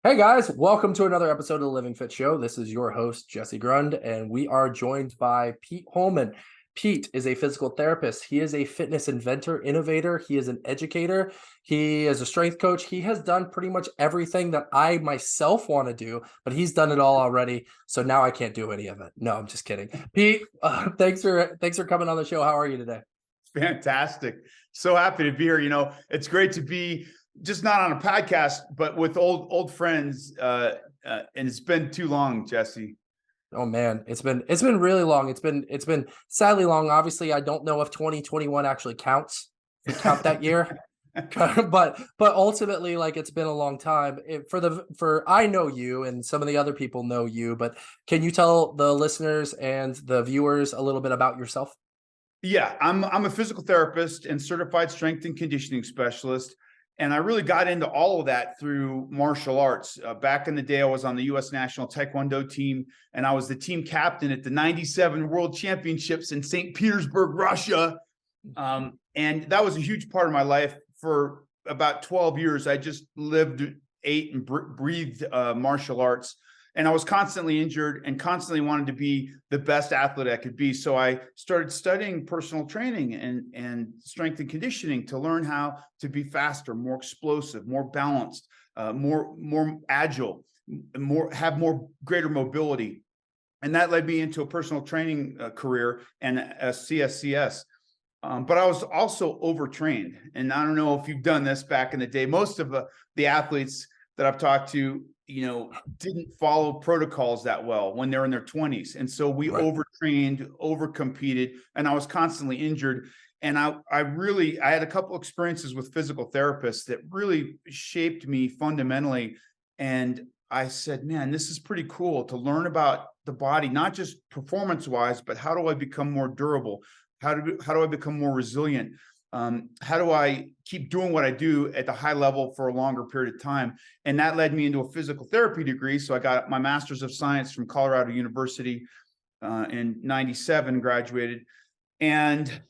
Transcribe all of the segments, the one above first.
Hey guys, welcome to another episode of the Living.Fit show. This is your host, Jesse Grund, and we are joined by Pete Holman. Pete is a physical therapist. He is a fitness inventor, innovator. He is an educator. He is a strength coach. He has done pretty much everything that I myself want to do, but he's done it all already. So now I can't do any of it. No, I'm just kidding. Pete, thanks for coming on the show. How are you today? Fantastic. So happy to be here. It's great to be just not on a podcast, but with old friends. And it's been too long, Jesse. Oh man, it's been really long. It's been sadly long. Obviously, I don't know if 2021 actually counts. If we count that year. but ultimately, like, it's been a long time. For I know you and some of the other people know you, but can you tell the listeners and the viewers a little bit about yourself? Yeah, I'm a physical therapist and certified strength and conditioning specialist. And I really got into all of that through martial arts. Back in the day, I was on the U.S. national taekwondo team, and I was the team captain at the 97 World Championships in St. Petersburg, Russia. And that was a huge part of my life. For about 12 years, I just lived, ate, and breathed martial arts. And I was constantly injured and constantly wanted to be the best athlete I could be. So I started studying personal training and strength and conditioning to learn how to be faster, more explosive, more balanced, more agile, have greater mobility. And that led me into a personal training career and a CSCS. But I was also overtrained. And I don't know if you've done this back in the day. Most of the athletes that I've talked to, didn't follow protocols that well when they're in their 20s. And so we overtrained, overcompeted, and I was constantly injured. And I had a couple experiences with physical therapists that really shaped me fundamentally. And I said, man, this is pretty cool to learn about the body, not just performance-wise, but how do I become more durable? How do I become more resilient? How do I keep doing what I do at the high level for a longer period of time? And that led me into a physical therapy degree. So I got my master's of science from Colorado University in 97, graduated. And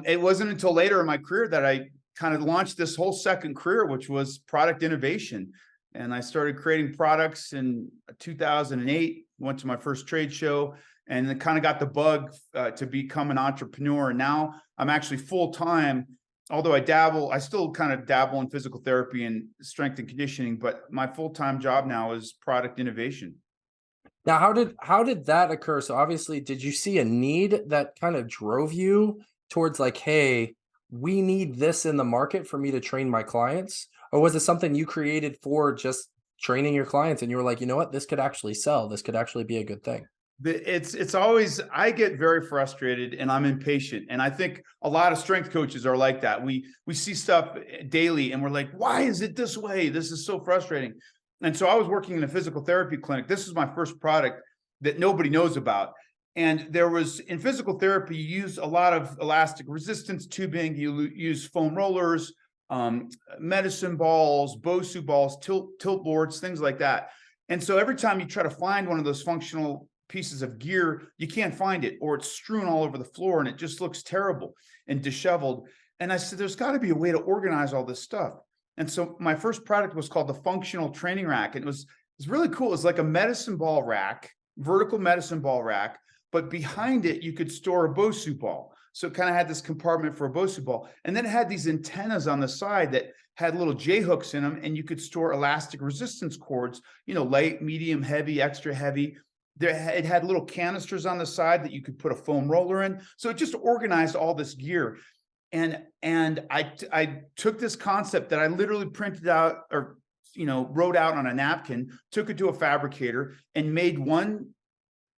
it wasn't until later in my career that I kind of launched this whole second career, which was product innovation. And I started creating products in 2008, went to my first trade show, and then kind of got the bug to become an entrepreneur. And now I'm actually full-time, although I still kind of dabble in physical therapy and strength and conditioning, but my full-time job now is product innovation. Now, how did that occur? So obviously, did you see a need that kind of drove you towards like, hey, we need this in the market for me to train my clients? Or was it something you created for just training your clients and you were like, you know what, this could actually sell. This could actually be a good thing. It's always, I get very frustrated and I'm impatient. And I think a lot of strength coaches are like that. We see stuff daily and we're like, why is it this way? This is so frustrating. And so I was working in a physical therapy clinic. This is my first product that nobody knows about. And there was, in physical therapy, you use a lot of elastic resistance tubing, you use foam rollers, medicine balls, Bosu balls, tilt boards, things like that. And so every time you try to find one of those functional pieces of gear, you can't find it, or it's strewn all over the floor and it just looks terrible and disheveled. And I said, there's got to be a way to organize all this stuff. And so my first product was called the functional training rack. And it's really cool. It's like a medicine ball rack, vertical medicine ball rack, but behind it, you could store a Bosu ball. So it kind of had this compartment for a Bosu ball. And then it had these antennas on the side that had little J hooks in them, and you could store elastic resistance cords, light, medium, heavy, extra heavy. It had little canisters on the side that you could put a foam roller in. So it just organized all this gear. And I took this concept that I literally printed out or, wrote out on a napkin, took it to a fabricator and made one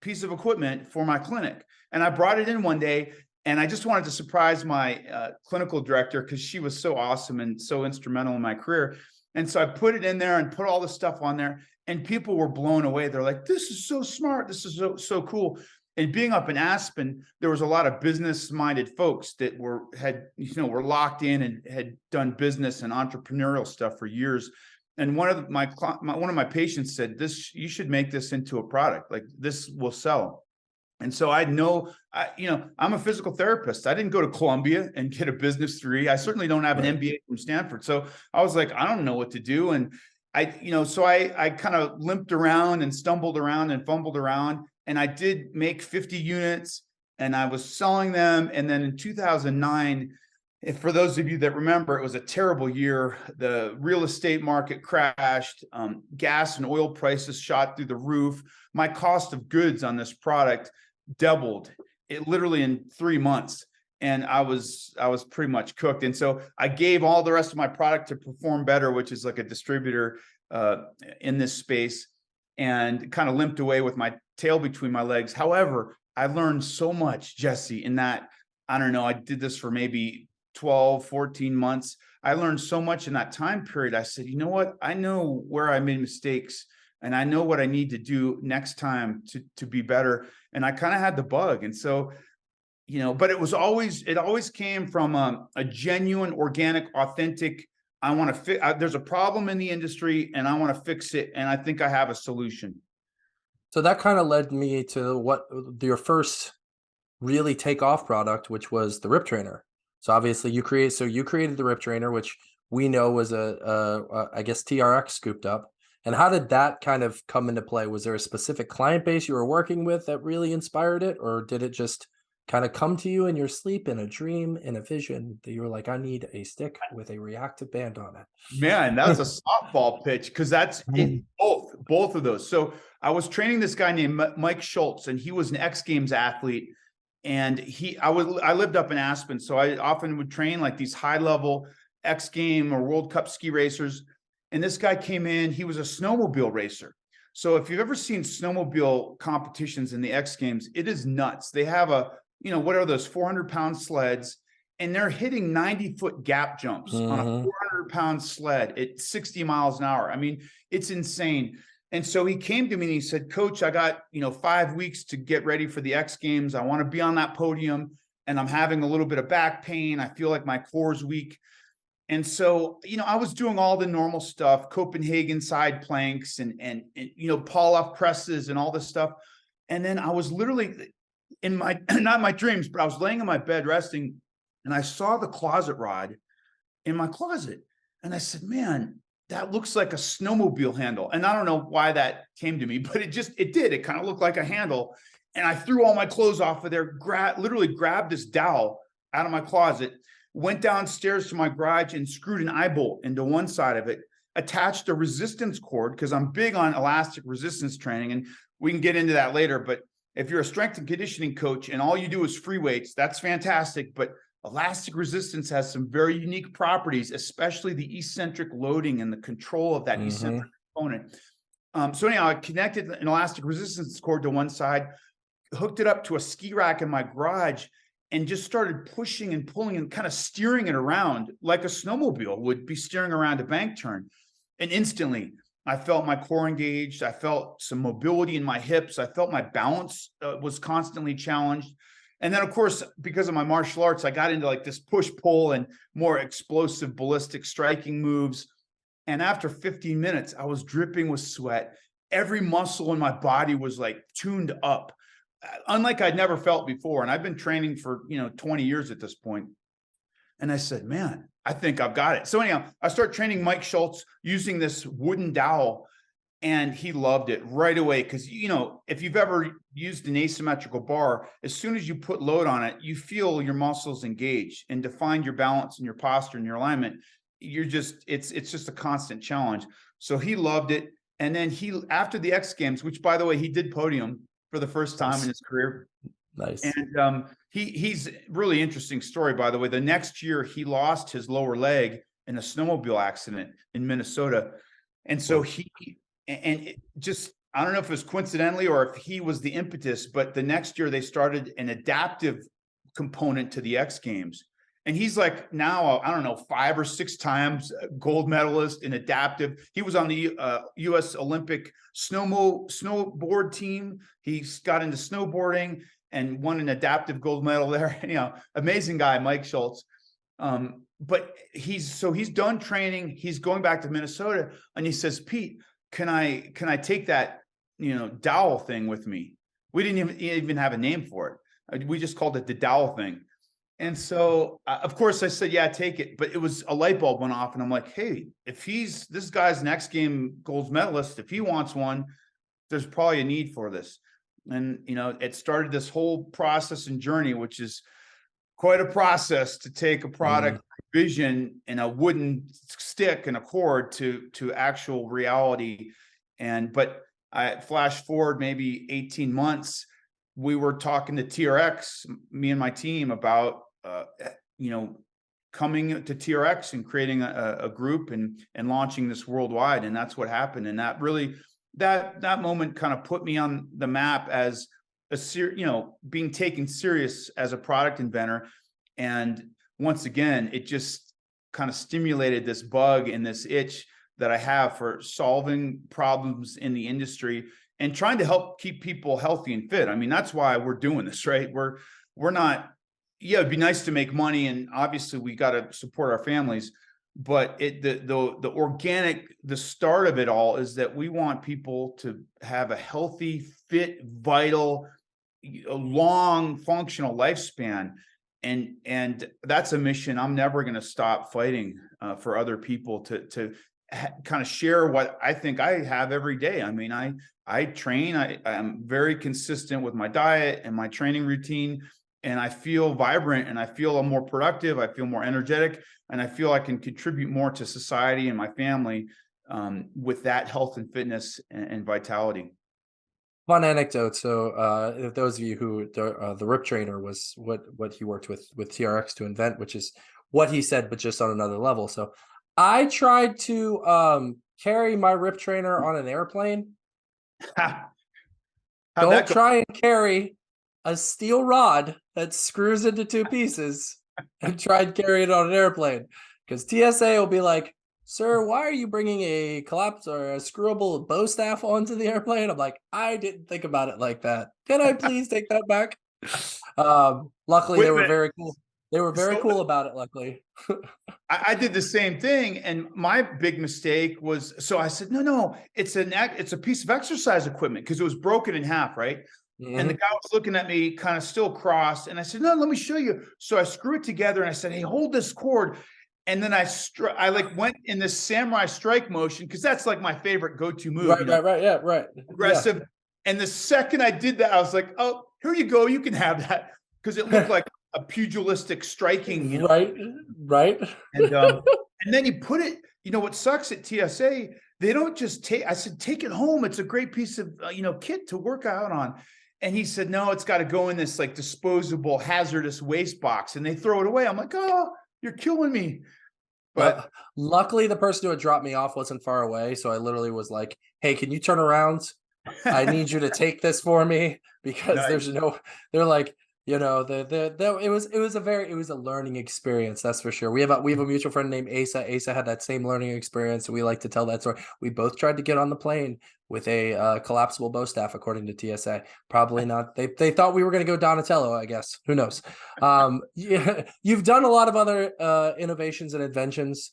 piece of equipment for my clinic. And I brought it in one day and I just wanted to surprise my clinical director because she was so awesome and so instrumental in my career. And so I put it in there and put all the stuff on there. And people were blown away. They're like, this is so smart. This is so cool. And being up in Aspen, there was a lot of business-minded folks that were locked in and had done business and entrepreneurial stuff for years. And one of my patients said, you should make this into a product. Like, this will sell. And so I'm a physical therapist. I didn't go to Columbia and get a business degree. I certainly don't have an MBA from Stanford. So I was like, I don't know what to do. And I kind of limped around and stumbled around and fumbled around, and I did make 50 units and I was selling them. And then in 2009, if for those of you that remember, it was a terrible year. The real estate market crashed. Gas and oil prices shot through the roof. My cost of goods on this product doubled, it literally in 3 months. And I was pretty much cooked. And so I gave all the rest of my product to Perform Better, which is like a distributor in this space, and kind of limped away with my tail between my legs. However, I learned so much, Jesse, in that, I don't know, I did this for maybe 12, 14 months. I learned so much in that time period. I said, you know what? I know where I made mistakes and I know what I need to do next time to be better. And I kind of had the bug. And so, but it always came from a genuine, organic, authentic, I want to fix, there's a problem in the industry and I want to fix it. And I think I have a solution. So that kind of led me to what your first really take off product, which was the Rip Trainer. So obviously you created the Rip Trainer, which we know was I guess TRX scooped up. And how did that kind of come into play? Was there a specific client base you were working with that really inspired it? Or did it just kind of come to you in your sleep, in a dream, in a vision that you were like, I need a stick with a reactive band on it? Man, that's a softball pitch, because that's in both of those. So I was training this guy named Mike Schultz, and he was an X Games athlete. And I lived up in Aspen, so I often would train like these high level X Game or World Cup ski racers. And this guy came in, he was a snowmobile racer. So if you've ever seen snowmobile competitions in the X Games, it is nuts. They have what are those 400-pound sleds, and they're hitting 90-foot gap jumps on a 400-pound sled at 60 miles an hour. I mean, it's insane. And so he came to me and he said, Coach, I got, 5 weeks to get ready for the X Games. I want to be on that podium, and I'm having a little bit of back pain. I feel like my core is weak. And so, I was doing all the normal stuff, Copenhagen side planks and pull-off presses and all this stuff. And then I was literally in my, not my dreams, but I was laying in my bed resting, and I saw the closet rod in my closet. And I said, man, that looks like a snowmobile handle. And I don't know why that came to me, but it did. It kind of looked like a handle. And I threw all my clothes off of there, literally grabbed this dowel out of my closet, went downstairs to my garage and screwed an eye bolt into one side of it, attached a resistance cord, because I'm big on elastic resistance training. And we can get into that later. But if you're a strength and conditioning coach and all you do is free weights, that's fantastic. But elastic resistance has some very unique properties, especially the eccentric loading and the control of that eccentric component. So anyhow, I connected an elastic resistance cord to one side, hooked it up to a ski rack in my garage, and just started pushing and pulling and kind of steering it around like a snowmobile would be steering around a bank turn. And instantly, I felt my core engaged. I felt some mobility in my hips. I felt my balance was constantly challenged. And then, of course, because of my martial arts, I got into like this push-pull and more explosive ballistic striking moves. And after 15 minutes, I was dripping with sweat. Every muscle in my body was like tuned up, unlike I'd never felt before. And I've been training for, 20 years at this point. And I said, man, I think I've got it. So anyhow, I start training Mike Schultz using this wooden dowel. And he loved it right away, because, if you've ever used an asymmetrical bar, as soon as you put load on it, you feel your muscles engage, and to find your balance and your posture and your alignment, it's just a constant challenge. So he loved it. And then after the X Games, which by the way, he did podium for the first time in his career. Nice. And he's really interesting story, by the way. The next year he lost his lower leg in a snowmobile accident in Minnesota. And so I don't know if it was coincidentally or if he was the impetus, but the next year they started an adaptive component to the X Games. And he's like now, I don't know, 5 or 6 times gold medalist in adaptive. He was on the U.S. Olympic snowboard team. He got into snowboarding and won an adaptive gold medal there. Amazing guy, Mike Schultz. But he's done training. He's going back to Minnesota, and he says, Pete, can I take that, dowel thing with me? We didn't even have a name for it. We just called it the dowel thing. And so, of course, I said, yeah, take it. But it was a light bulb went off, and I'm like, hey, if this guy's next game gold medalist, if he wants one, there's probably a need for this. And, it started this whole process and journey, which is quite a process to take a product vision and a wooden stick and a cord to actual reality. But I flash forward maybe 18 months, we were talking to TRX, me and my team, about coming to TRX and creating a group and launching this worldwide. And that's what happened. And that really, that moment kind of put me on the map as being taken serious as a product inventor. And once again, it just kind of stimulated this bug and this itch that I have for solving problems in the industry and trying to help keep people healthy and fit. I mean, that's why we're doing this, right? We're not, it'd be nice to make money, and obviously we got to support our families, but the organic, the start of it all is that we want people to have a healthy, fit, vital, long, functional lifespan. And that's a mission I'm never going to stop fighting for other people to kind of share what I think I have every day. I mean, I train, I'm very consistent with my diet and my training routine, and I feel vibrant, and I feel I'm more productive. I feel more energetic, and I feel I can contribute more to society and my family with that health and fitness and vitality. Fun anecdote. So, if those of you who the Rip Trainer was what he worked with TRX to invent, which is what he said, but just on another level. So, I tried to carry my Rip Trainer on an airplane. How'd Don't that go? try and carry a steel rod that screws into two pieces and try and carry it on an airplane, because TSA will be like, "Sir, why are you bringing a collapse or a screwable bow staff onto the airplane?" I'm like, "I didn't think about it like that. Can I please take that back?" Luckily, Wait they a were minute. very cool. They were very So cool about it, luckily. I did the same thing, and my big mistake was, so I said, no, it's a piece of exercise equipment, because it was broken in half, right? And the Mhm. guy was looking at me kind of still crossed, and I said, no, let me show you. So I screw it together, and I said, hey, hold this cord. And then I like went in this samurai strike motion, because that's like my favorite go-to move, Right, yeah, right. Yeah. aggressive. And the second I did that, I was like, oh, here you go, you can have that, because it looked like a pugilistic striking, Right, right. and and then you put it, what sucks at TSA, they don't just take, I said, take it home. It's a great piece of, kit to work out on. And he said, no, it's got to go in this like disposable hazardous waste box, and they throw it away. I'm like, oh, you're killing me. But Luckily, the person who had dropped me off wasn't far away, so I literally was like, "Hey, can you turn around? I need you to take this for me," because nice. there's no. They're like, it was a learning experience, that's for sure. We have a mutual friend named Asa. Asa had that same learning experience, and we like to tell that story. We both tried to get on the plane with a collapsible bow staff, according to TSA. Probably not. They thought we were going to go Donatello, I guess. Who knows? Yeah, you've done a lot of other innovations and inventions.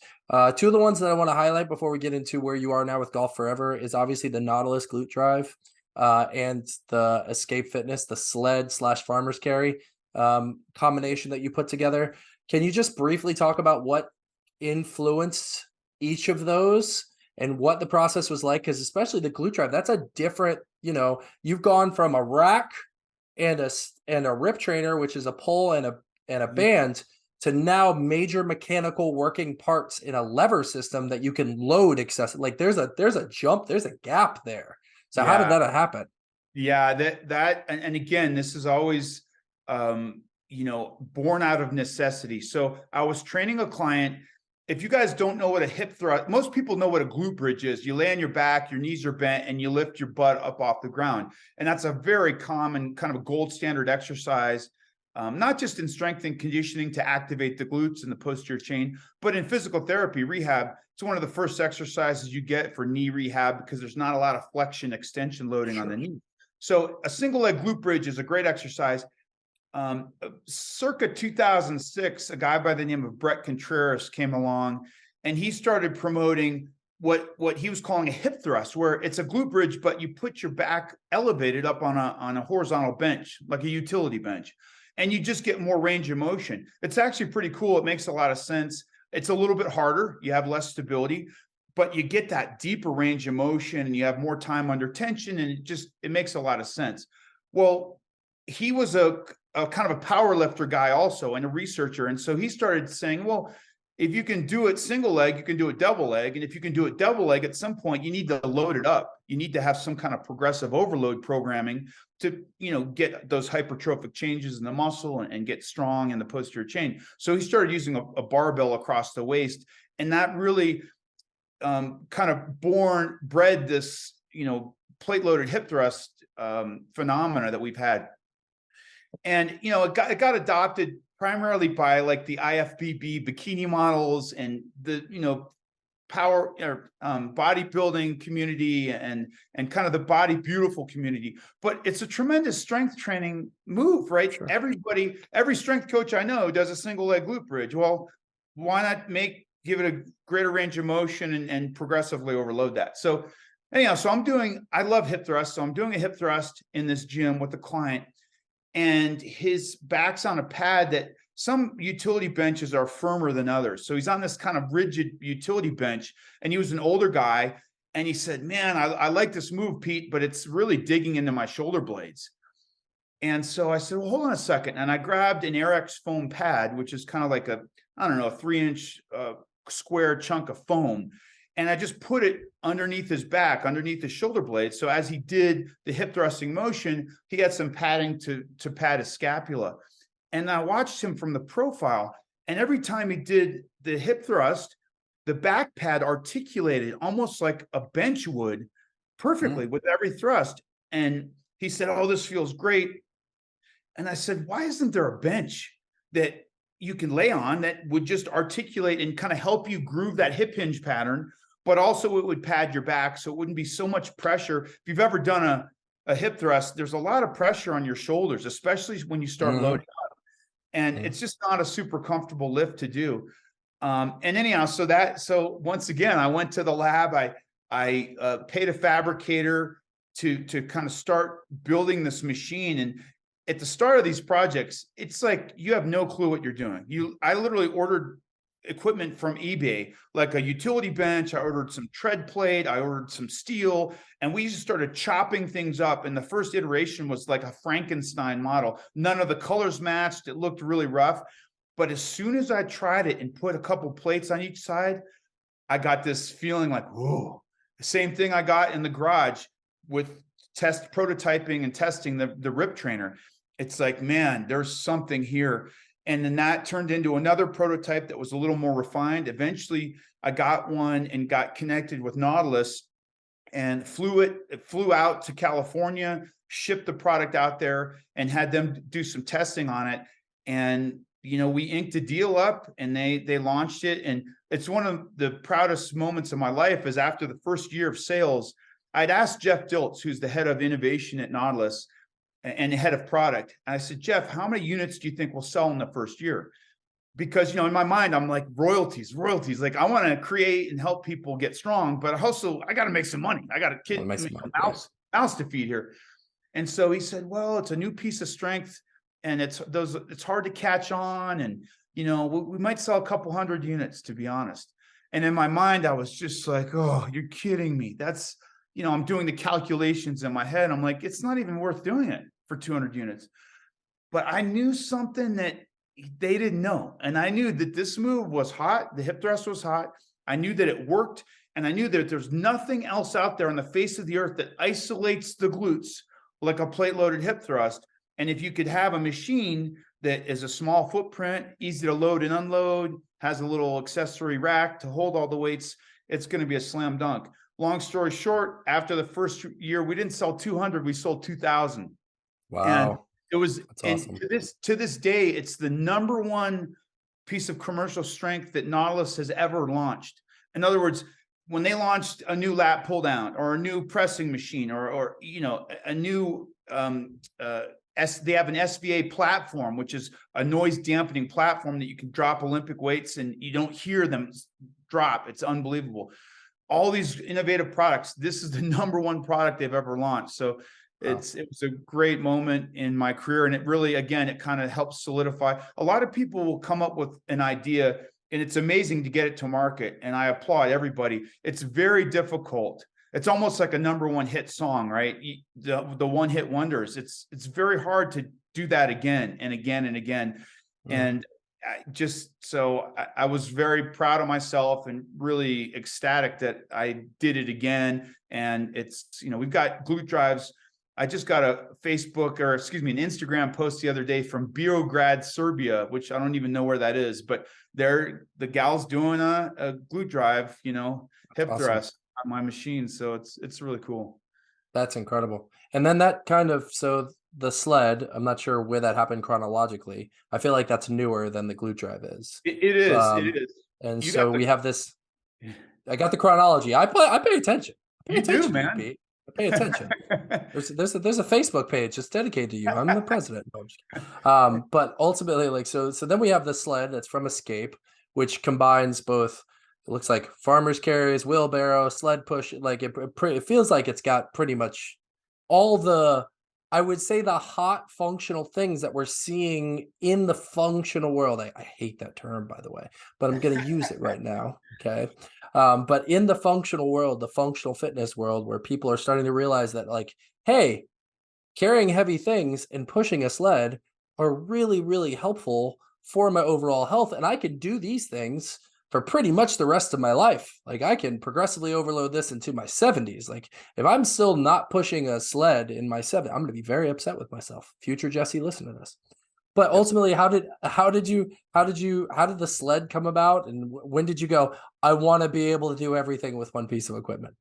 Two of the ones that I want to highlight before we get into where you are now with Golf Forever is obviously the Nautilus Glue Drive and the Escape Fitness, the sled/farmer's carry combination that you put together. Can you just briefly talk about what influenced each of those and what the process was like? Because especially the glue drive, that's a different, you've gone from a rack and a Rip Trainer, which is a pole and a band, to now major mechanical working parts in a lever system that you can load excessive. Like there's a jump, there's a gap there. So how did Yeah. that happen? Yeah, and again, this is always, born out of necessity. So I was training a client. If you guys don't know what a hip thrust, most people know what a glute bridge is. You lay on your back, your knees are bent, and you lift your butt up off the ground. And that's a very common kind of a gold standard exercise, not just in strength and conditioning to activate the glutes and the posterior chain, but in physical therapy, rehab. It's one of the first exercises you get for knee rehab, because there's not a lot of flexion extension loading on the knee. So a single leg glute bridge is a great exercise. Circa 2006, a guy by the name of Brett Contreras came along, and he started promoting what he was calling a hip thrust, where it's a glute bridge, but you put your back elevated up on a horizontal bench, like a utility bench. and you just get more range of motion. It's actually pretty cool. It makes a lot of sense. It's a little bit harder. You have less stability, but you get that deeper range of motion and you have more time under tension, and it makes a lot of sense. Well, he was a kind of a power lifter guy also, and a researcher. And so he started saying, well, if you can do it single leg, you can do it double leg. And if you can do it double leg, at some point you need to load it up. You need to have some kind of progressive overload programming to, get those hypertrophic changes in the muscle and get strong in the posterior chain. So he started using a barbell across the waist, and that really kind of bred this, plate loaded hip thrust phenomena that we've had. And, it got adopted primarily by like the IFBB bikini models and the, power or bodybuilding community and kind of the body beautiful community. But it's a tremendous strength training move, right? Sure. Every strength coach I know does a single leg glute bridge. Well, why not give it a greater range of motion and progressively overload that? So anyhow, I love hip thrust. So I'm doing a hip thrust in this gym with the client, and his back's on a pad that some utility benches are firmer than others. So he's on this kind of rigid utility bench, and he was an older guy. And he said, man, I like this move, Pete, but it's really digging into my shoulder blades. And so I said, well, hold on a second. And I grabbed an TRX foam pad, which is kind of like a 3-inch square chunk of foam. And I just put it underneath his back, underneath his shoulder blades. So as he did the hip thrusting motion, he had some padding to pad his scapula. And I watched him from the profile, and every time he did the hip thrust, the back pad articulated almost like a bench would perfectly with every thrust. And he said, oh, this feels great. And I said, why isn't there a bench that you can lay on that would just articulate and kind of help you groove that hip hinge pattern, but also it would pad your back so it wouldn't be so much pressure? If you've ever done a hip thrust, there's a lot of pressure on your shoulders, especially when you start loading up. And it's just not a super comfortable lift to do. And anyhow, so once again, I went to the lab. I paid a fabricator to kind of start building this machine. And at the start of these projects, it's like you have no clue what you're doing. I literally ordered equipment from eBay, like a utility bench. I ordered some tread plate. I ordered some steel, and we just started chopping things up. And the first iteration was like a Frankenstein model. None of the colors matched. It looked really rough. But as soon as I tried it and put a couple plates on each side, I got this feeling like, whoa, the same thing I got in the garage with prototyping and testing the Rip Trainer. It's like, man, there's something here. And then that turned into another prototype that was a little more refined. Eventually, I got one and got connected with Nautilus and it flew out to California, shipped the product out there, and had them do some testing on it. And, we inked a deal up, and they launched it. And it's one of the proudest moments of my life is after the first year of sales, I'd asked Jeff Diltz, who's the head of innovation at Nautilus and the head of product. And I said, Jeff, how many units do you think we'll sell in the first year? Because, in my mind, I'm like, royalties. Like, I want to create and help people get strong, but also I got to make some money. I got a mouse to feed here. And so he said, well, it's a new piece of strength, and it's hard to catch on. And, we might sell a couple hundred units, to be honest. And in my mind, I was just like, oh, you're kidding me. That's, I'm doing the calculations in my head. I'm like, it's not even worth doing it for 200 units. But I knew something that they didn't know. And I knew that this move was hot. The hip thrust was hot. I knew that it worked. And I knew that there's nothing else out there on the face of the earth that isolates the glutes like a plate loaded hip thrust. And if you could have a machine that is a small footprint, easy to load and unload, has a little accessory rack to hold all the weights, it's going to be a slam dunk. Long story short, after the first year, we didn't sell 200, we sold 2,000. Wow. And it was, That's awesome. to this day, it's the number one piece of commercial strength that Nautilus has ever launched. In other words, when they launched a new lat pull down or a new pressing machine or a new they have an SVA platform, which is a noise dampening platform that you can drop Olympic weights and you don't hear them drop. It's unbelievable. All these innovative products, this is the number one product they've ever launched. So Wow. It was a great moment in my career. And it really, again, it kind of helps solidify. A lot of people will come up with an idea and it's amazing to get it to market. And I applaud everybody. It's very difficult. It's almost like a #1 hit song, right? The one hit wonders. It's very hard to do that again and again and again. And I was very proud of myself and really ecstatic that I did it again. And it's, we've got glute drives. I just got a Facebook, or excuse me, an Instagram post the other day from Beograd, Serbia, which I don't even know where that is, but the gal's doing a glute drive, hip Awesome. thrust on my machine. So it's really cool. That's incredible. And then that so the sled, I'm not sure where that happened chronologically. I feel like that's newer than the glute drive is. It is. Um, It is. and You so got we have this. I got the chronology. I pay attention. I pay you do, attention to you, man. Pete. I pay attention. There's a Facebook page just dedicated to you. I'm the president. No, I'm just kidding. But ultimately, like so then we have the sled that's from Escape, which combines both. It looks like farmer's carries, wheelbarrow, sled push. Like it feels like it's got pretty much all the, I would say, the hot functional things that we're seeing in the functional world. I hate that term, by the way, but I'm going to use it right now. Okay. But in the functional world, the functional fitness world, where people are starting to realize that, like, hey, carrying heavy things and pushing a sled are really, really helpful for my overall health. And I can do these things for pretty much the rest of my life. Like, I can progressively overload this into my 70s. Like, if I'm still not pushing a sled in my 70s, I'm going to be very upset with myself. Future Jesse, listen to this. But ultimately, how did the sled come about? And when did you go, I want to be able to do everything with one piece of equipment?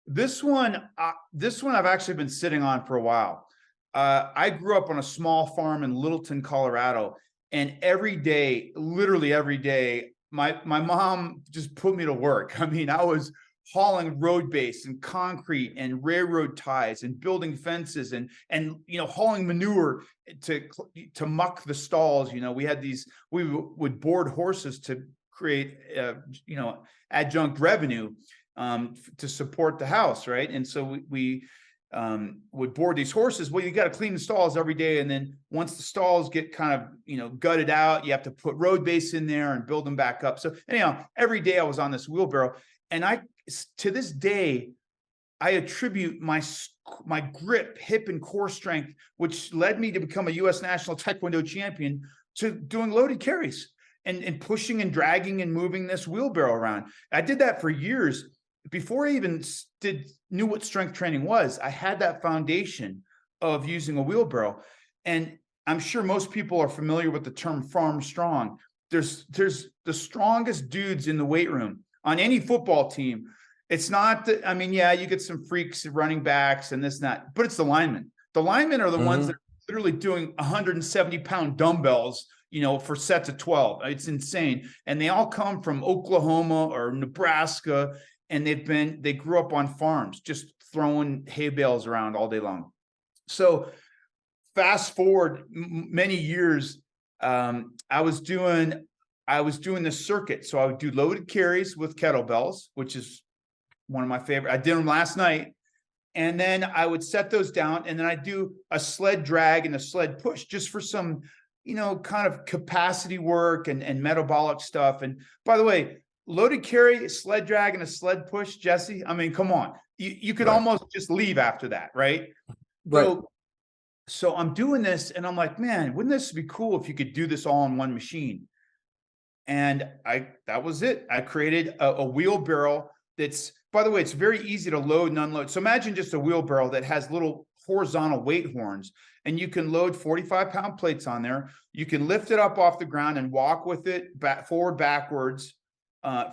This one I've actually been sitting on for a while. I grew up on a small farm in Littleton, Colorado, and every day, literally every day, my mom just put me to work. I mean, I was hauling road base and concrete and railroad ties and building fences and hauling manure to muck the stalls. We would board horses to create adjunct revenue to support the house, right? And so we would board these horses. Well, you got to clean the stalls every day, and then once the stalls get kind of gutted out, you have to put road base in there and build them back up. So anyhow, every day I was on this wheelbarrow, and to this day I attribute my grip, hip, and core strength, which led me to become a U.S. national Taekwondo champion, to doing loaded carries and pushing and dragging and moving this wheelbarrow around. I did that for years. Before I even knew what strength training was, I had that foundation of using a wheelbarrow. And I'm sure most people are familiar with the term farm strong. There's the strongest dudes in the weight room on any football team. It's not that, I mean, yeah, you get some freaks, running backs and this and that, but it's the linemen. The linemen are the ones that are literally doing 170-pound dumbbells, for sets of 12. It's insane. And they all come from Oklahoma or Nebraska. And they grew up on farms, just throwing hay bales around all day long. So fast forward many years, I was doing the circuit. So I would do loaded carries with kettlebells, which is one of my favorite. I did them last night. And then I would set those down, and then I'd do a sled drag and a sled push just for some, kind of capacity work and metabolic stuff. And by the way, loaded carry, sled drag, and a sled push, Jesse, I mean, come on. You could almost just leave after that, right? Right. So I'm doing this, and I'm like, man, wouldn't this be cool if you could do this all on one machine? And that was it. I created a wheelbarrow that's, by the way, it's very easy to load and unload. So imagine just a wheelbarrow that has little horizontal weight horns, and you can load 45-pound plates on there. You can lift it up off the ground and walk with it forward, backwards,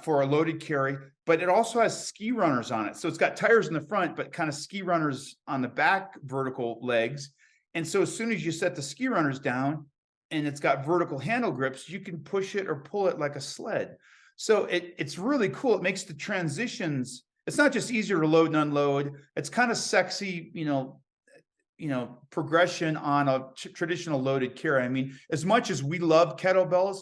for a loaded carry, but it also has ski runners on it. So it's got tires in the front, but kind of ski runners on the back vertical legs. And so as soon as you set the ski runners down and it's got vertical handle grips, you can push it or pull it like a sled. So it's really cool. It makes the transitions. It's not just easier to load and unload. It's kind of sexy, progression on a traditional loaded carry. I mean, as much as we love kettlebells,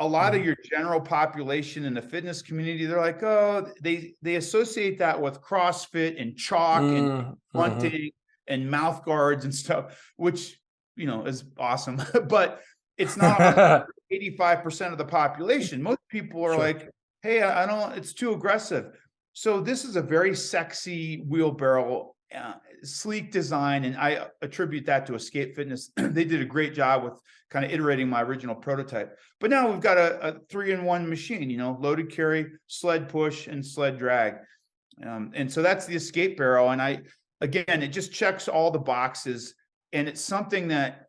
a lot of your general population in the fitness community, they're like, oh, they associate that with CrossFit and chalk and bunting. and mouth guards and stuff, which, is awesome, but it's not 85% of the population. Most people are Sure. like, hey, I don't, it's too aggressive. So this is a very sexy wheelbarrow, sleek design, and I attribute that to Escape Fitness. They did a great job with kind of iterating my original prototype. But now we've got a 3-in-1 machine, loaded carry, sled push, and sled drag. And so that's the Escape Barrow. And again, it just checks all the boxes. And it's something that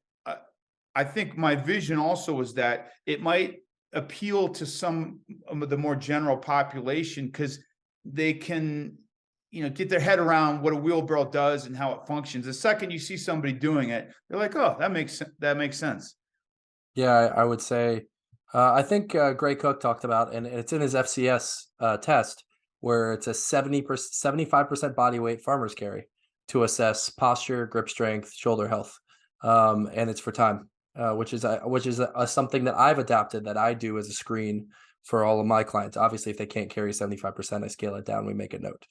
I think my vision also was that it might appeal to some of the more general population, because they can, get their head around what a wheelbarrow does and how it functions. The second you see somebody doing it, they're like, oh, that makes sense. Yeah, I would say, I think Gray Cook talked about, and it's in his FCS test, where it's a 75% body weight farmer's carry to assess posture, grip strength, shoulder health, and it's for time, which is something that I've adapted, that I do as a screen for all of my clients. Obviously, if they can't carry 75%, I scale it down. We make a note.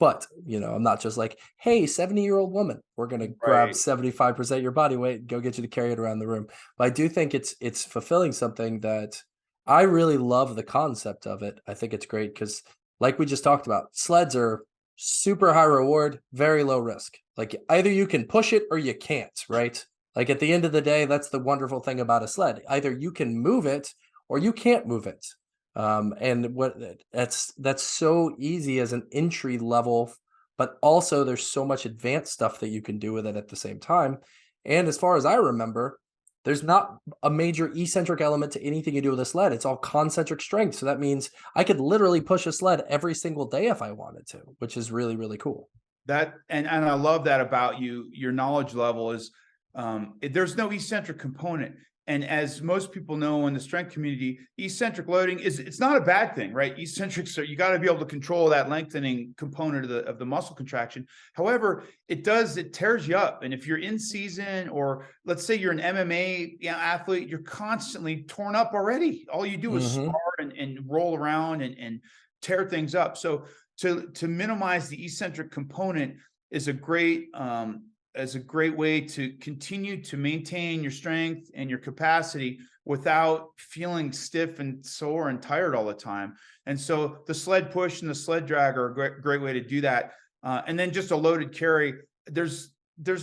But, I'm not just like, hey, 70-year-old woman, we're going to grab 75% your body weight and go get you to carry it around the room. But I do think it's fulfilling something that I really love the concept of it. I think it's great because, like we just talked about, sleds are super high reward, very low risk. Like, either you can push it or you can't, right? Like, at the end of the day, that's the wonderful thing about a sled. Either you can move it or you can't move it. And that's so easy as an entry level, but also there's so much advanced stuff that you can do with it at the same time. And as far as I remember, there's not a major eccentric element to anything you do with a sled. It's all concentric strength. So that means I could literally push a sled every single day if I wanted to, which is really, really cool. And I love that about you. Your knowledge level is, there's no eccentric component. And as most people know in the strength community, eccentric loading it's not a bad thing, right? Eccentrics you got to be able to control that lengthening component of the muscle contraction. However, it tears you up. And if you're in season, or let's say you're an MMA athlete, you're constantly torn up already. All you do is spar and roll around and tear things up. So to minimize the eccentric component is a great way to continue to maintain your strength and your capacity without feeling stiff and sore and tired all the time. And so the sled push and the sled drag are a great way to do that. And then just a loaded carry. There's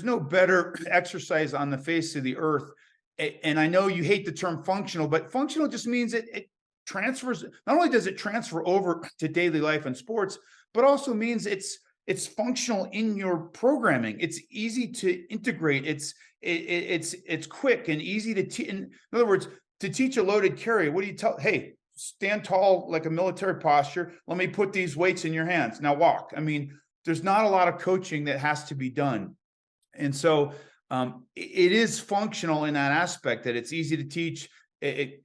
no better exercise on the face of the earth. And I know you hate the term functional, but functional just means it transfers. Not only does it transfer over to daily life and sports, but also means it's functional in your programming. It's easy to integrate. It's quick and easy to teach. In other words, to teach a loaded carry, what do you tell? Hey, stand tall like a military posture. Let me put these weights in your hands. Now walk. I mean, there's not a lot of coaching that has to be done. And so it is functional in that aspect, that it's easy to teach. It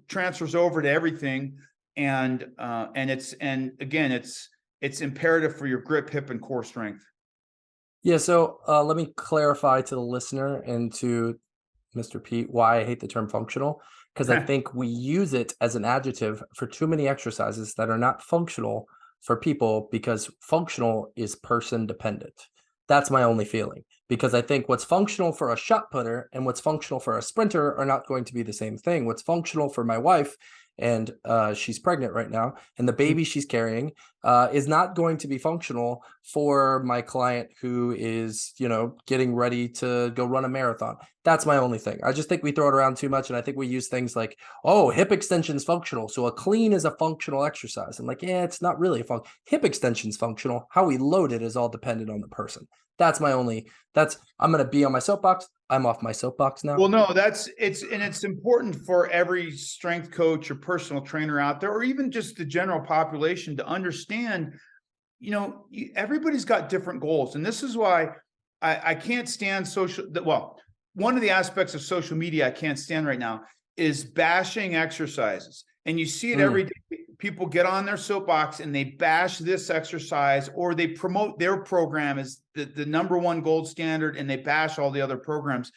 transfers over to everything. And it's imperative for your grip, hip, and core strength. Yeah, so let me clarify to the listener and to Mr. Pete why I hate the term functional, because I think we use it as an adjective for too many exercises that are not functional for people, because functional is person dependent. That's my only feeling, because I think what's functional for a shot putter and what's functional for a sprinter are not going to be the same thing. What's functional for my wife, and she's pregnant right now, and the baby she's carrying is not going to be functional for my client who is, getting ready to go run a marathon. That's my only thing. I just think we throw it around too much, and I think we use things like, oh, hip extension is functional, so a clean is a functional exercise. I'm like, yeah, it's not really a hip extension is functional. How we load it is all dependent on the person. I'm going to be on my soapbox. I'm off my soapbox now. Well, no, it's important for every strength coach or personal trainer out there, or even just the general population, to understand, everybody's got different goals. And this is why I can't stand one of the aspects of social media I can't stand right now is bashing exercises. And you see it every day. People get on their soapbox and they bash this exercise, or they promote their program as the number one gold standard, and they bash all the other programs.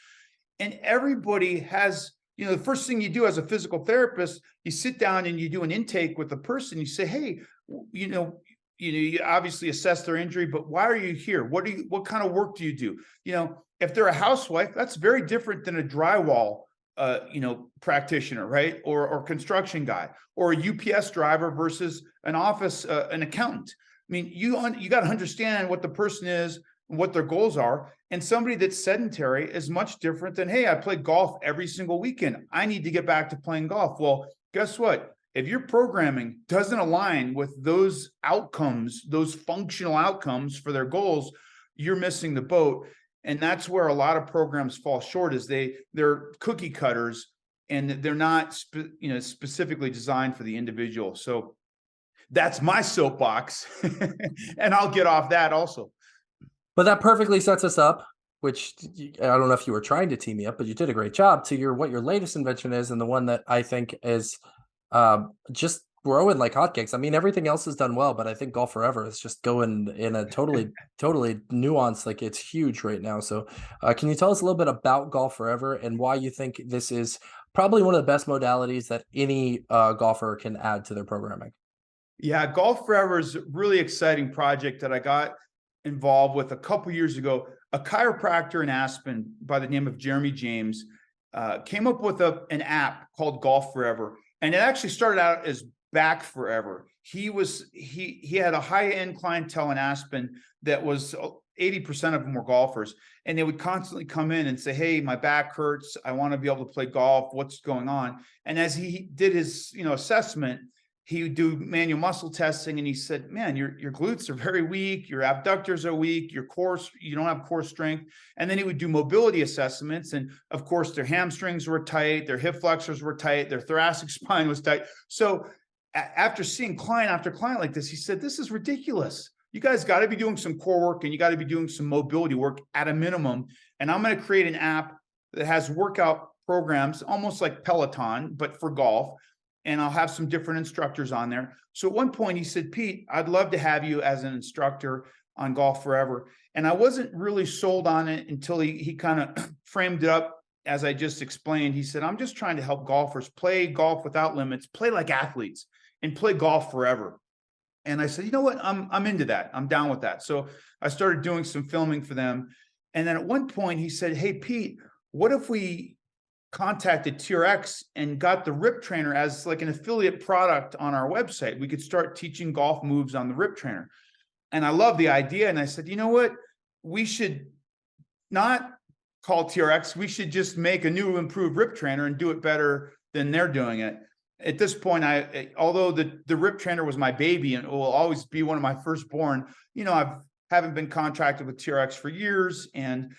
And everybody has, the first thing you do as a physical therapist, you sit down and you do an intake with the person. You say, hey, you obviously assess their injury, but why are you here? What kind of work do you do? If they're a housewife, that's very different than a drywall, practitioner, right? Or construction guy, or a UPS driver versus an office, an accountant. I mean, you got to understand what the person is and what their goals are. And somebody that's sedentary is much different than, hey, I play golf every single weekend. I need to get back to playing golf. Well, guess what? If your programming doesn't align with those outcomes, those functional outcomes for their goals, you're missing the boat. And that's where a lot of programs fall short, is they're cookie cutters and they're not specifically designed for the individual. So that's my soapbox. And I'll get off that also. But that perfectly sets us up, which I don't know if you were trying to tee me up, but you did a great job to what your latest invention is, and the one that I think is just growing like hotcakes. I mean, everything else is done well, but I think Golf Forever is just going in a totally nuanced, like it's huge right now. So can you tell us a little bit about Golf Forever and why you think this is probably one of the best modalities that any golfer can add to their programming? Yeah, Golf Forever is a really exciting project that I got involved with a couple years ago. A chiropractor in Aspen by the name of Jeremy James came up with an app called Golf Forever. And it actually started out as Back Forever. He had a high-end clientele in Aspen that was 80% of them were golfers. And they would constantly come in and say, hey, my back hurts. I want to be able to play golf. What's going on? And as he did his assessment, he would do manual muscle testing, and he said, man, your glutes are very weak, your abductors are weak, your core, you don't have core strength. And then he would do mobility assessments, and of course their hamstrings were tight, their hip flexors were tight, their thoracic spine was tight. So after seeing client after client like this, he said, this is ridiculous. You guys got to be doing some core work, and you got to be doing some mobility work at a minimum. And I'm going to create an app that has workout programs, almost like Peloton, but for golf. And I'll have some different instructors on there. So at one point he said, Pete, I'd love to have you as an instructor on Golf Forever. And I wasn't really sold on it until he kind of framed it up as I just explained. He said, I'm just trying to help golfers play golf without limits, play like athletes, and play golf forever. And I said, you know what? I'm into that. I'm down with that. So I started doing some filming for them. And then at one point he said, hey, Pete, what if we contacted TRX and got the Rip Trainer as like an affiliate product on our website? We could start teaching golf moves on the Rip Trainer. And I love the idea. And I said, you know what? We should not call TRX. We should just make a new improved Rip Trainer and do it better than they're doing it. At this point, although the Rip Trainer was my baby and it will always be one of my firstborn, haven't been contracted with TRX for years. And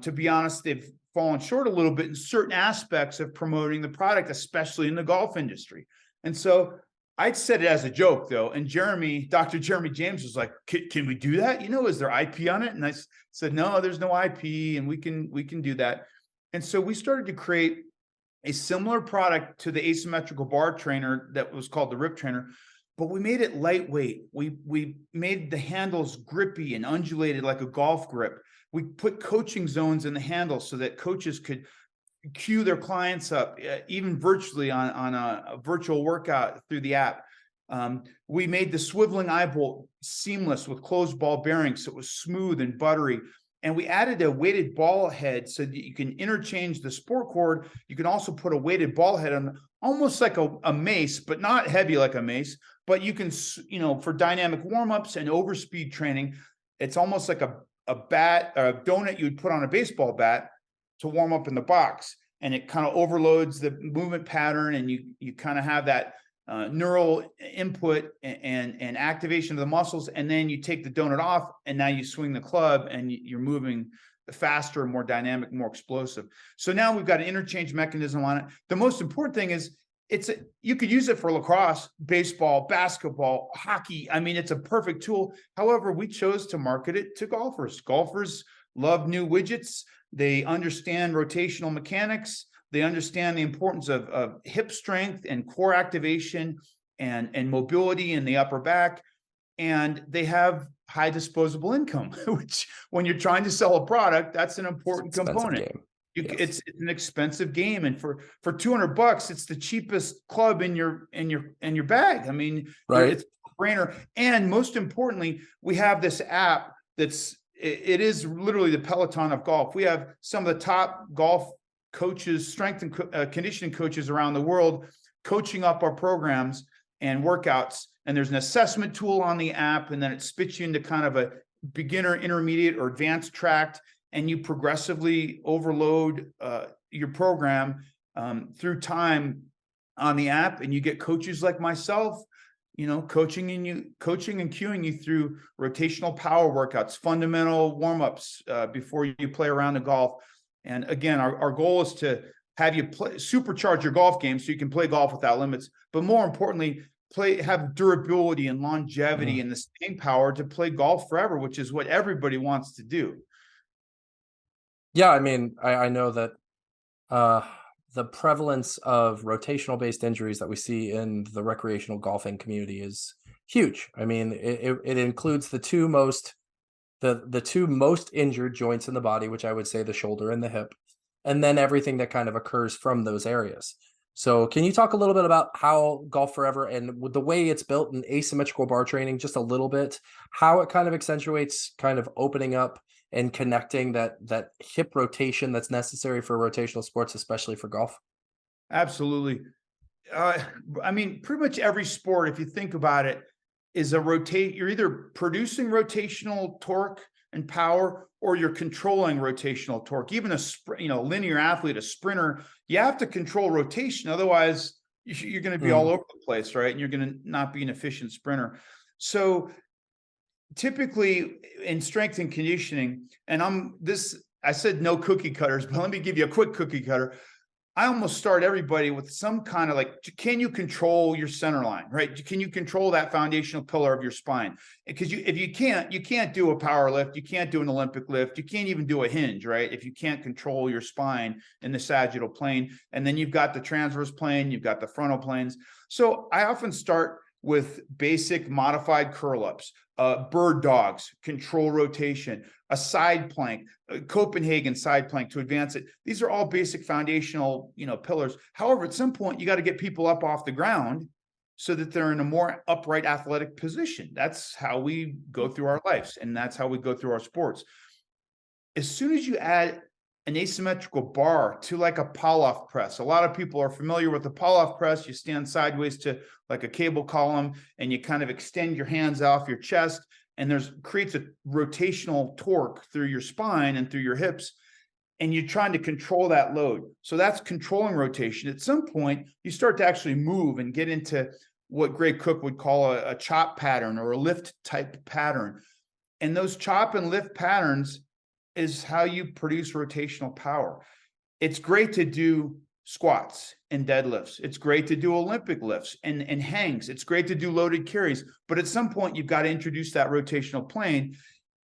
to be honest, they've fallen short a little bit in certain aspects of promoting the product, especially in the golf industry. And so I'd said it as a joke though. And Dr. Jeremy James was like, can we do that? Is there IP on it? And I said, no, there's no IP, and we can do that. And so we started to create a similar product to the asymmetrical bar trainer that was called the Rip Trainer, but we made it lightweight. We made the handles grippy and undulated like a golf grip. We put coaching zones in the handle so that coaches could cue their clients up, even virtually on a virtual workout through the app. We made the swiveling eye bolt seamless with closed ball bearings, so it was smooth and buttery. And we added a weighted ball head so that you can interchange the sport cord. You can also put a weighted ball head on, almost like a mace, but not heavy like a mace. But you can, for dynamic warm-ups and overspeed training, it's almost like a bat, a donut you'd put on a baseball bat to warm up in the box. And it kind of overloads the movement pattern, and you kind of have that neural input and activation of the muscles. And then you take the donut off, and now you swing the club and you're moving faster, more dynamic, more explosive. So now we've got an interchange mechanism on it. The most important thing is you could use it for lacrosse, baseball, basketball, hockey. I mean, it's a perfect tool. However, we chose to market it to golfers. Golfers love new widgets. They understand rotational mechanics. They understand the importance of hip strength and core activation and mobility in the upper back. And they have high disposable income, which when you're trying to sell a product, that's an important component. Game. Yes. It's an expensive game, and for $200, it's the cheapest club in your bag. I mean, right. It's brainer. And most importantly, we have this app it is literally the Peloton of golf. We have some of the top golf coaches, strength and conditioning coaches around the world coaching up our programs and workouts. And there's an assessment tool on the app, and then it spits you into kind of a beginner, intermediate, or advanced track, and you progressively overload your program through time on the app, and you get coaches like myself, coaching and cueing you through rotational power workouts, fundamental warm-ups before you play around the golf. And again, our goal is to have you supercharge your golf game so you can play golf without limits, but more importantly, have durability and longevity and the staying power to play golf forever, which is what everybody wants to do. Yeah, I mean, I know that the prevalence of rotational based injuries that we see in the recreational golfing community is huge. I mean, it includes the two most injured joints in the body, which I would say the shoulder and the hip, and then everything that kind of occurs from those areas. So can you talk a little bit about how Golf Forever, and with the way it's built in asymmetrical bar training, just a little bit, how it kind of accentuates kind of opening up and connecting that hip rotation that's necessary for rotational sports, especially for golf? Absolutely. I mean, pretty much every sport, if you think about it, is you're either producing rotational torque and power, or you're controlling rotational torque. Even a linear athlete, a sprinter, you have to control rotation. Otherwise, you're going to be all over the place, right? And you're going to not be an efficient sprinter. So typically in strength and conditioning, and I said no cookie cutters, but let me give you a quick cookie cutter. I almost start everybody with some kind of can you control your center line, right? Can you control that foundational pillar of your spine? Because if you can't do a power lift, you can't do an Olympic lift, you can't even do a hinge, right? If you can't control your spine in the sagittal plane, and then you've got the transverse plane, you've got the frontal planes. So I often start with basic modified curl-ups, bird dogs, control rotation, a side plank, a Copenhagen side plank to advance it. These are all basic foundational, pillars. However, at some point, you got to get people up off the ground so that they're in a more upright athletic position. That's how we go through our lives, and that's how we go through our sports. As soon as you add an asymmetrical bar to like a pull-off press. A lot of people are familiar with the pull-off press. You stand sideways to like a cable column, and you kind of extend your hands off your chest, and creates a rotational torque through your spine and through your hips, and you're trying to control that load. So that's controlling rotation. At some point, you start to actually move and get into what Gray Cook would call a chop pattern or a lift type pattern. And those chop and lift patterns is how you produce rotational power. It's great to do squats and deadlifts. It's great to do Olympic lifts and hangs. It's great to do loaded carries. But at some point, you've got to introduce that rotational plane.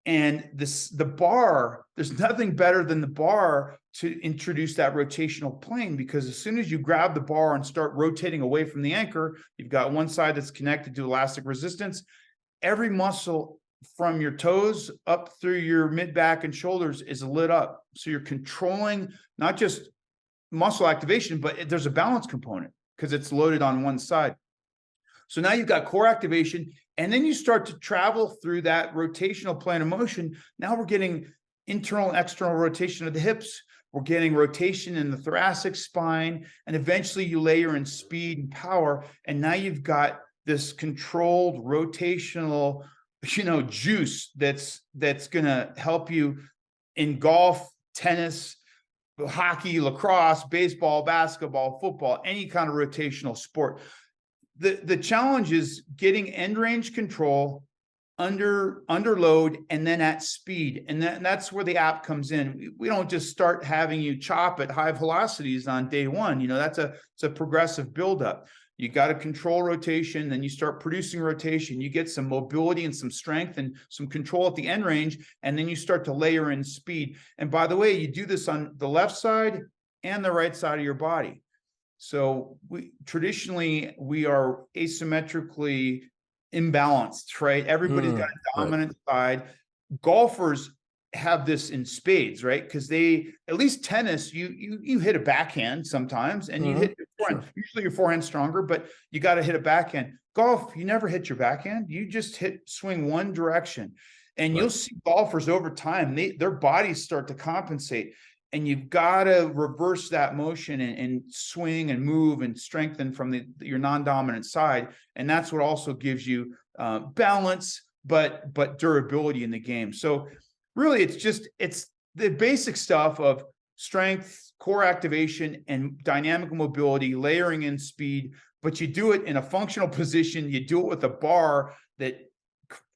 And the bar, there's nothing better than the bar to introduce that rotational plane, because as soon as you grab the bar and start rotating away from the anchor, you've got one side that's connected to elastic resistance. Every muscle from your toes up through your mid back and shoulders is lit up. So you're controlling not just muscle activation, but there's a balance component because it's loaded on one side. So now you've got core activation, and then you start to travel through that rotational plane of motion. Now we're getting internal and external rotation of the hips. We're getting rotation in the thoracic spine, and eventually you layer in speed and power. And now you've got this controlled rotational juice that's going to help you in golf, tennis, hockey, lacrosse, baseball, basketball, football, any kind of rotational sport. The challenge is getting end range control under load and then at speed. And that's where the app comes in. We don't just start having you chop at high velocities on day one. It's a progressive buildup. You got to control rotation, then you start producing rotation. You get some mobility and some strength and some control at the end range, and then you start to layer in speed. And by the way, you do this on the left side and the right side of your body. So traditionally we are asymmetrically imbalanced, right? Everybody's got a dominant side. Golfers have this in spades, right? Because they, at least tennis, you hit a backhand sometimes, and you hit your forehand. Sure. Usually your forehand's stronger, but you got to hit a backhand. Golf, you never hit your backhand. You just swing one direction. And you'll Right. see golfers over time, their bodies start to compensate. And you've got to reverse that motion and swing and move and strengthen from your non-dominant side. And that's what also gives you balance, but durability in the game. So really, it's the basic stuff of strength, core activation, and dynamic mobility, layering in speed, but you do it in a functional position. You do it with a bar that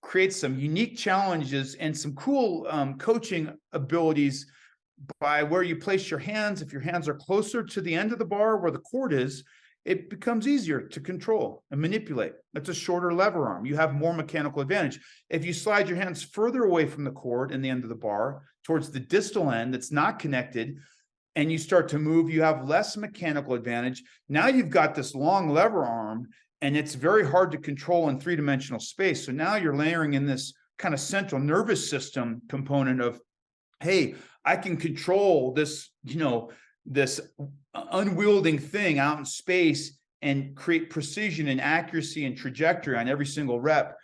creates some unique challenges and some cool coaching abilities by where you place your hands. If your hands are closer to the end of the bar where the cord is, it becomes easier to control and manipulate. That's a shorter lever arm. You have more mechanical advantage. If you slide your hands further away from the cord and the end of the bar towards the distal end that's not connected, and you start to move, you have less mechanical advantage. Now you've got this long lever arm, and it's very hard to control in three-dimensional space. So now you're layering in this kind of central nervous system component of, hey, I can control this, this unwielding thing out in space and create precision and accuracy and trajectory on every single rep.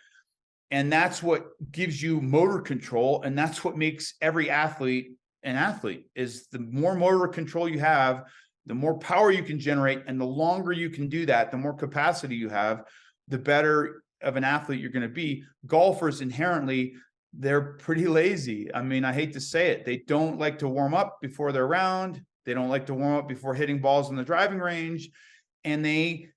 And that's what gives you motor control. And that's what makes every athlete an athlete, is the more motor control you have, the more power you can generate. And the longer you can do that, the more capacity you have, the better of an athlete you're going to be. Golfers inherently, they're pretty lazy. I mean, I hate to say it. They don't like to warm up before their round. They don't like to warm up before hitting balls in the driving range. And they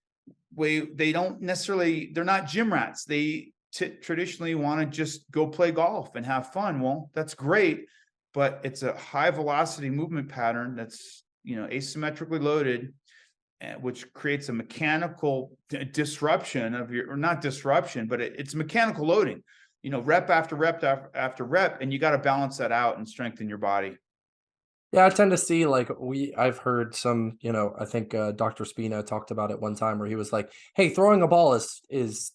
don't necessarily, they're not gym rats. They traditionally want to just go play golf and have fun. Well, that's great, but it's a high velocity movement pattern that's, asymmetrically loaded, which creates a mechanical disruption of your, or not disruption, but it's mechanical loading, rep after rep after rep, and you got to balance that out and strengthen your body. Yeah, I tend to see like I've heard some, I think Dr. Spina talked about it one time where he was like, "Hey, throwing a ball is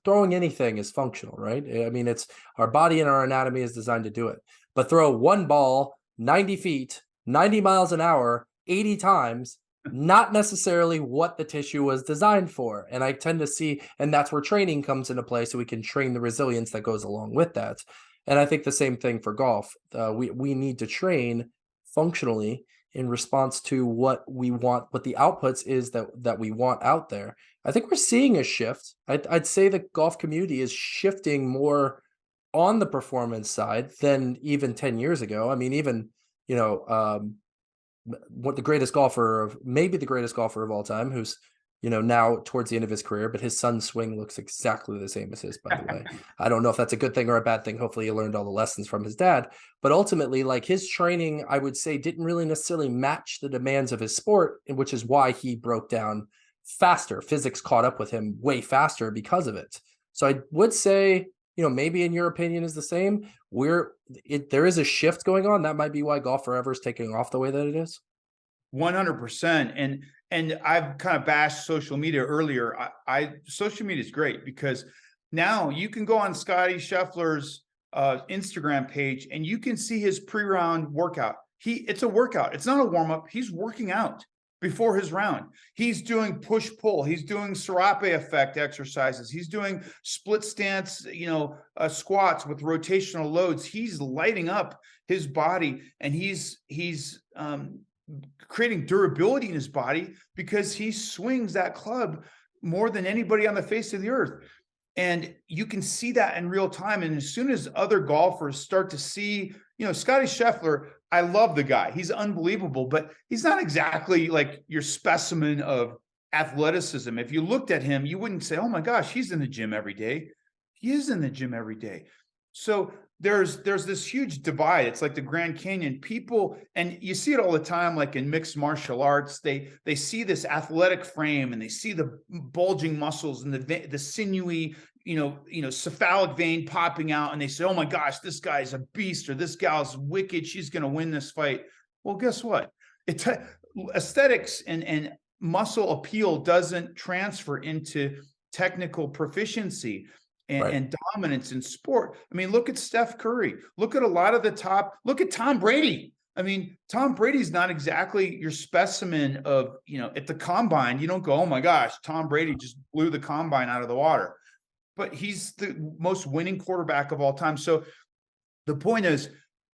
throwing anything is functional, right? I mean, it's our body and our anatomy is designed to do it. But throw one ball 90 feet, 90 miles an hour, 80 times, not necessarily what the tissue was designed for." And I tend to see, and that's where training comes into play, so we can train the resilience that goes along with that. And I think the same thing for golf. We need to train functionally in response to what we want, what the outputs is that we want out there. I think we're seeing a shift. I'd say the golf community is shifting more on the performance side than even 10 years ago. I mean, even, what the greatest golfer of, maybe the greatest golfer of all time, who's, now towards the end of his career, but his son's swing looks exactly the same as his, by the way. I don't know if that's a good thing or a bad thing. Hopefully he learned all the lessons from his dad, but ultimately, like, his training, I would say, didn't really necessarily match the demands of his sport, which is why he broke down faster. Physics caught up with him way faster because of it. So I would say, maybe in your opinion is the same. There is a shift going on. That might be why golf forever is taking off the way that it is. 100%. And I've kind of bashed social media earlier. Social media is great because now you can go on Scotty Scheffler's Instagram page and you can see his pre-round workout. It's a workout. It's not a warm-up. He's working out before his round. He's doing push-pull. He's doing Serape effect exercises. He's doing split stance, squats with rotational loads. He's lighting up his body, and he's creating durability in his body because he swings that club more than anybody on the face of the earth. And you can see that in real time. And as soon as other golfers start to see, Scotty Scheffler, I love the guy. He's unbelievable, but he's not exactly like your specimen of athleticism. If you looked at him, you wouldn't say, "Oh my gosh, he's in the gym every day." He is in the gym every day. So there's this huge divide. It's like the Grand Canyon. People, and you see it all the time, like in mixed martial arts, they see this athletic frame and they see the bulging muscles and the sinewy, cephalic vein popping out, and they say, "Oh my gosh, this guy's a beast," or "This gal's wicked. She's going to win this fight." Well, guess what? Aesthetics and muscle appeal doesn't transfer into technical proficiency. Right. and dominance in sport. I mean, look at Steph Curry. Look at a lot of the top. Look at Tom Brady. I mean, Tom Brady's not exactly your specimen of, at the combine. You don't go, oh my gosh, Tom Brady just blew the combine out of the water. But he's the most winning quarterback of all time. So the point is,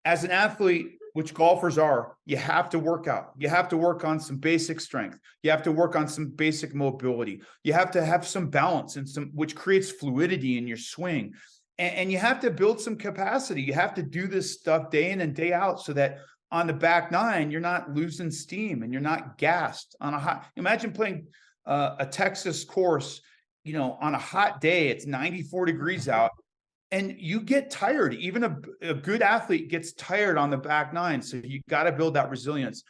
as an athlete, which golfers are, you have to work out. You have to work on some basic strength. You have to work on some basic mobility. You have to have some balance and which creates fluidity in your swing. And you have to build some capacity. You have to do this stuff day in and day out so that on the back nine, you're not losing steam and you're not gassed on a hot. Imagine playing a Texas course, on a hot day, it's 94 degrees out. And you get tired. Even a good athlete gets tired on the back nine. So you got to build that resilience.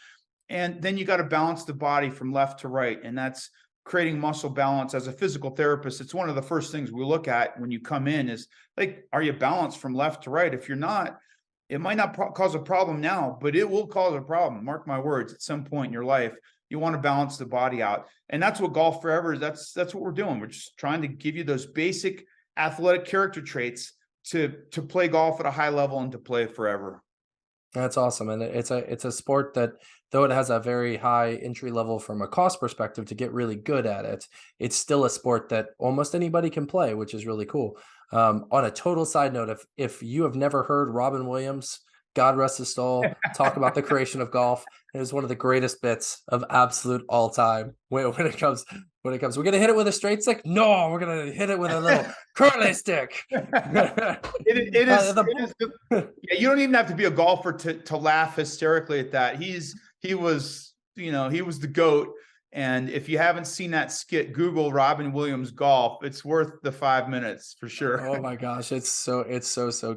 And then you got to balance the body from left to right. And that's creating muscle balance. As a physical therapist, it's one of the first things we look at when you come in is like, are you balanced from left to right? If you're not, it might not cause a problem now, but it will cause a problem. Mark my words, at some point in your life, you want to balance the body out. And that's what Golf Forever is. That's what we're doing. We're just trying to give you those basic athletic character traits to play golf at a high level and to play forever. That's awesome. And it's a sport that, though it has a very high entry level from a cost perspective to get really good at it, it's still a sport that almost anybody can play, which is really cool. On a total side note, if you have never heard Robin Williams, God rest his soul, talk about the creation of golf, it is one of the greatest bits of absolute all time when it comes. We're gonna hit it with a straight stick. No, we're gonna hit it with a little curly stick. It is. Yeah, you don't even have to be a golfer to laugh hysterically at that. He was the GOAT. And if you haven't seen that skit, Google Robin Williams golf. It's worth the 5 minutes for sure. Oh my gosh, it's so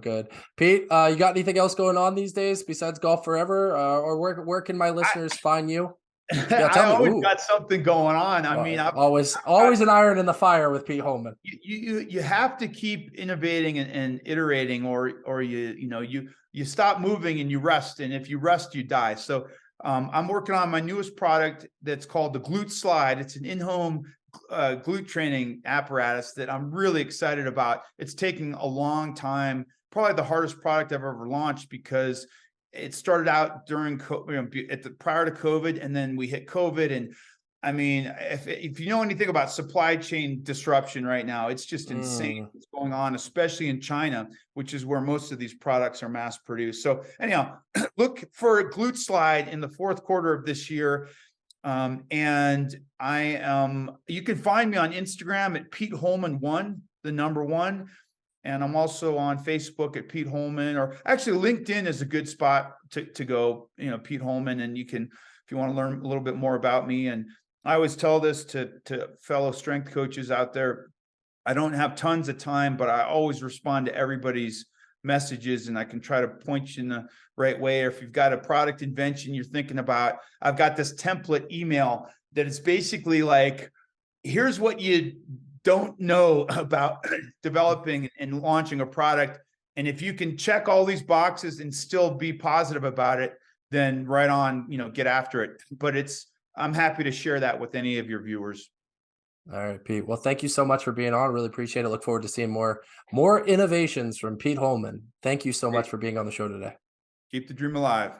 good. Pete, you got anything else going on these days besides Golf Forever? Or where can my listeners find you? Yeah, I tell me. always Ooh. got something going on. I mean, always an iron in the fire with Pete Holman. you have to keep innovating and iterating, or you stop moving and you rest. And if you rest, you die. So I'm working on my newest product that's called the Glute Slide. It's an in-home glute training apparatus that I'm really excited about. It's taking a long time, probably the hardest product I've ever launched, because it started out during prior to COVID, and then we hit COVID. And I mean, if you know anything about supply chain disruption right now, it's just insane what's going on, especially in China, which is where most of these products are mass produced. So anyhow, look for a Glute Slide in the fourth quarter of this year. And you can find me on Instagram at Pete Holman 1, the number 1. And I'm also on Facebook at Pete Holman, or actually LinkedIn is a good spot to go, Pete Holman. And you can, if you want to learn a little bit more about me. And I always tell this to fellow strength coaches out there. I don't have tons of time, but I always respond to everybody's messages, and I can try to point you in the right way. Or if you've got a product invention you're thinking about, I've got this template email that is basically like, here's what you don't know about developing and launching a product. And if you can check all these boxes and still be positive about it, then right on, get after it. But I'm happy to share that with any of your viewers. All right, Pete. Well, thank you so much for being on. Really appreciate it. Look forward to seeing more innovations from Pete Holman. Thank you so much for being on the show today. Keep the dream alive.